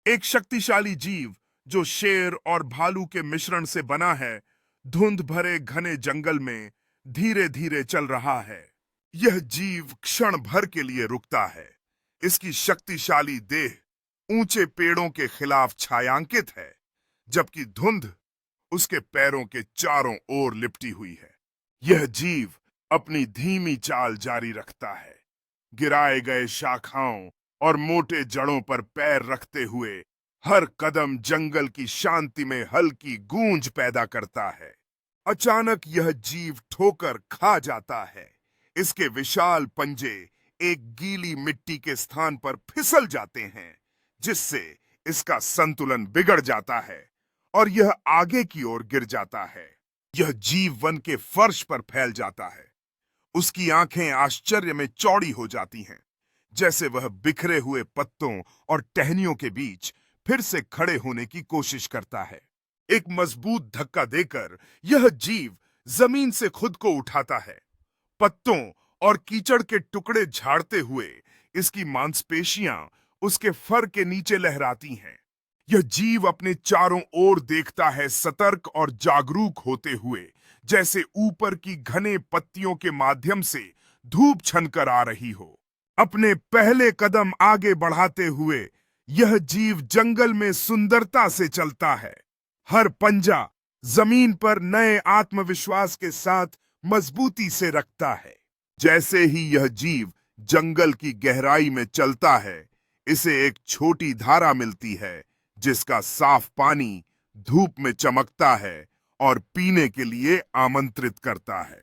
एक शक्तिशाली जीव जो शेर और भालू के मिश्रण से बना है, धुंध भरे घने जंगल में धीरे धीरे चल रहा है। यह जीव क्षण भर के लिए रुकता है। इसकी शक्तिशाली देह ऊंचे पेड़ों के खिलाफ छायांकित है, जबकि धुंध उसके पैरों के चारों ओर लिपटी हुई है। यह जीव अपनी धीमी चाल जारी रखता है, गिराए गए शाखाओं और मोटे जड़ों पर पैर रखते हुए हर कदम जंगल की शांति में हल्की गूंज पैदा करता है। अचानक यह जीव ठोकर खा जाता है। इसके विशाल पंजे एक गीली मिट्टी के स्थान पर फिसल जाते हैं, जिससे इसका संतुलन बिगड़ जाता है और यह आगे की ओर गिर जाता है। यह जीव वन के फर्श पर फैल जाता है। उसकी आंखें आश्चर्य में चौड़ी हो जाती हैं, जैसे वह बिखरे हुए पत्तों और टहनियों के बीच फिर से खड़े होने की कोशिश करता है। एक मजबूत धक्का देकर यह जीव जमीन से खुद को उठाता है। पत्तों और कीचड़ के टुकड़े झाड़ते हुए इसकी मांसपेशियां उसके फर के नीचे लहराती हैं। यह जीव अपने चारों ओर देखता है, सतर्क और जागरूक होते हुए, जैसे ऊपर की घने पत्तियों के माध्यम से धूप छनकर आ रही हो। अपने पहले कदम आगे बढ़ाते हुए यह जीव जंगल में सुंदरता से चलता है। हर पंजा जमीन पर नए आत्मविश्वास के साथ मजबूती से रखता है। जैसे ही यह जीव जंगल की गहराई में चलता है, इसे एक छोटी धारा मिलती है, जिसका साफ पानी धूप में चमकता है और पीने के लिए आमंत्रित करता है।